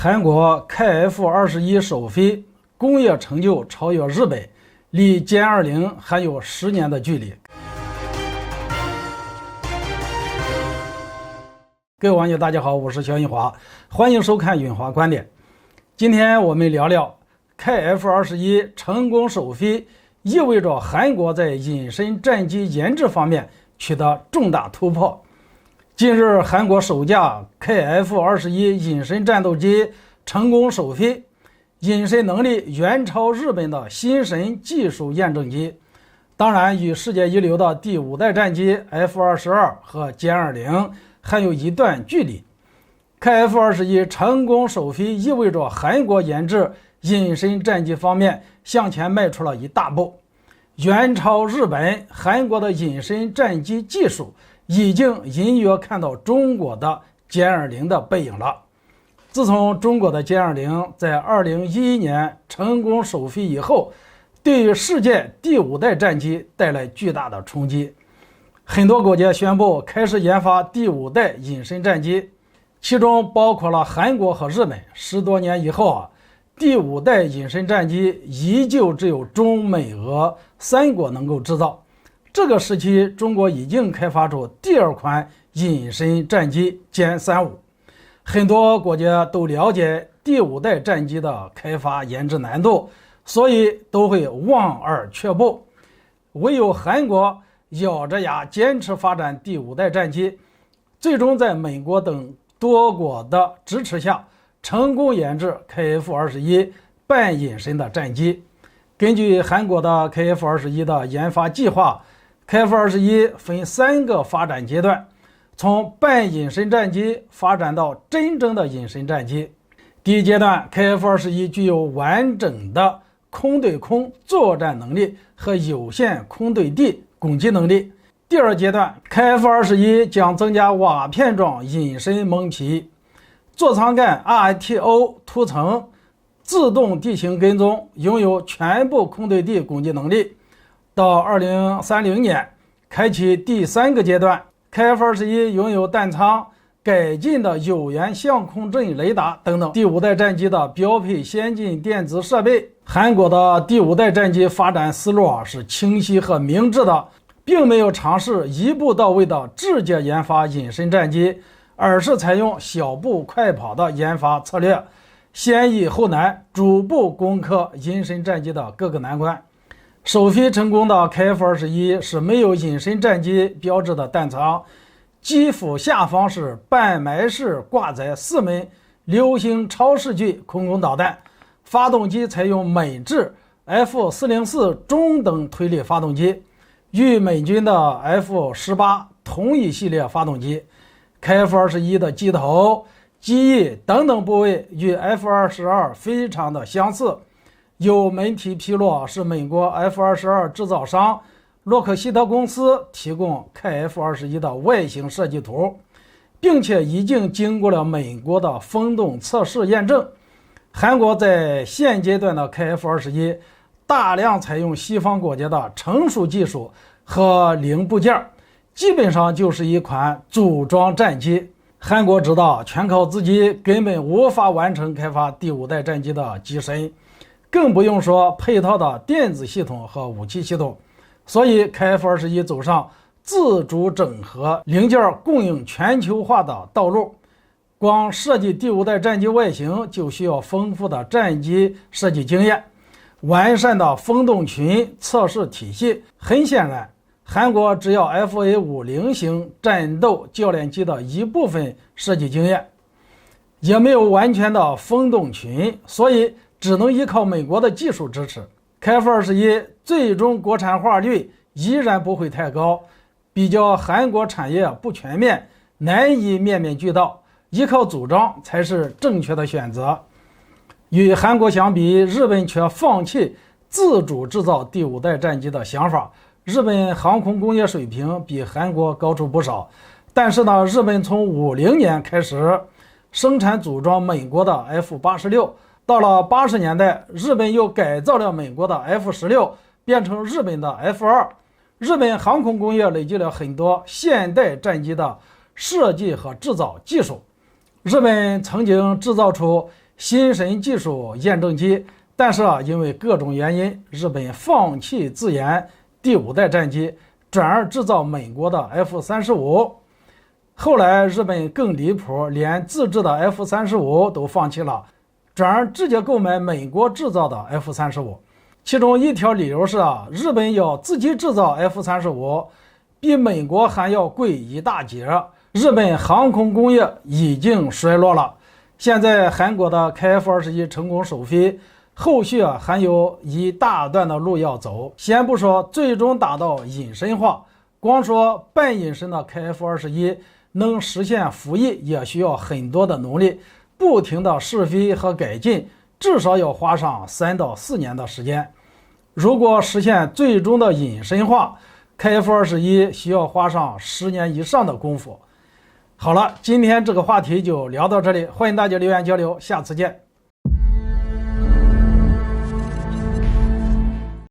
韩国 KF-21首飞工业成就超越日本，离歼20还有10年的距离。各位网友大家好，我是肖云华，欢迎收看云华观点。今天我们聊聊 KF-21成功首飞意味着韩国在隐身战机研制方面取得重大突破。近日，韩国首架 KF-21隐身战斗机成功首飞，隐身能力远超日本的新神技术验证机，当然与世界一流的第5代战机 F-22和歼20还有一段距离。KF-21成功首飞意味着韩国研制隐身战机方面向前迈出了一大步，远超日本。韩国的隐身战机技术已经隐约看到中国的歼20的背影了。自从中国的歼20在2011年成功首飞以后，对于世界第5代战机带来巨大的冲击。很多国家宣布开始研发第5代隐身战机，其中包括了韩国和日本。10多年以后第5代隐身战机依旧只有中美俄3国能够制造。这个时期，中国已经开发出第2款隐身战机歼35。很多国家都了解第5代战机的开发研制难度，所以都会望而却步。唯有韩国咬着牙坚持发展第5代战机，最终在美国等多国的支持下，成功研制 KF-21半隐身的战机。根据韩国的 KF-21的研发计划， KF-21分3个发展阶段，从半隐身战机发展到真正的隐身战机。第一阶段， KF-21具有完整的空对空作战能力和有限空对地攻击能力。第二阶段， KF-21将增加瓦片状隐身蒙皮、座舱盖 RITO 涂层、自动地形跟踪，拥有全部空对地攻击能力。到2030年开启第3个阶段， KF-21拥有弹仓、改进的有源相控阵雷达等等第5代战机的标配先进电子设备。韩国的第5代战机发展思路是清晰和明智的，并没有尝试一步到位的直接研发隐身战机，而是采用小步快跑的研发策略，先易后难，逐步攻克隐身战机的各个难关。首飞成功的 KF-21是没有隐身战机标志的弹仓，机腹下方是半埋式挂载4枚流星超视距空攻导弹，发动机采用美制 F404中等推力发动机，与美军的 F18同一系列发动机。 KF-21的机头、机翼等等部位与 F-22非常的相似。有媒体披露，是美国 F-22制造商洛克希德公司提供 KF-21的外形设计图，并且已经经过了美国的风洞测试验证。韩国在现阶段的 KF-21大量采用西方国家的成熟技术和零部件，基本上就是一款组装战机。韩国知道全靠自己根本无法完成开发第5代战机的机身，更不用说配套的电子系统和武器系统，所以 KF-21走上自主整合、零件供应全球化的道路。光设计第5代战机外形就需要丰富的战机设计经验、完善的风洞群测试体系。很显然，韩国只要 FA50型战斗教练机的一部分设计经验，也没有完全的风洞群，所以只能依靠美国的技术支持。 KF-21最终国产化率依然不会太高，比较韩国产业不全面，难以面面俱到，依靠组装才是正确的选择。与韩国相比，日本却放弃自主制造第5代战机的想法。日本航空工业水平比韩国高出不少，但是呢，日本从50年开始生产组装美国的 F86，到了80年代，日本又改造了美国的 F16，变成日本的 F2。日本航空工业累积了很多现代战机的设计和制造技术。日本曾经制造出新生技术验证机，但是因为各种原因，日本放弃自研第5代战机，转而制造美国的 F-35。后来日本更离谱，连自制的 F-35都放弃了，转而直接购买美国制造的 F-35。其中一条理由是日本要自己制造 F-35，比美国还要贵一大截。日本航空工业已经衰落了。现在韩国的开 F-21成功首飞，后续还有一大段的路要走。先不说最终达到隐身化，光说半隐身的开 F-21能实现服役，也需要很多的努力，不停的试飞和改进，至少要花上3到4年的时间。如果实现最终的隐身化，开 F-21需要花上10年以上的功夫。好了，今天这个话题就聊到这里，欢迎大家留言交流，下次见。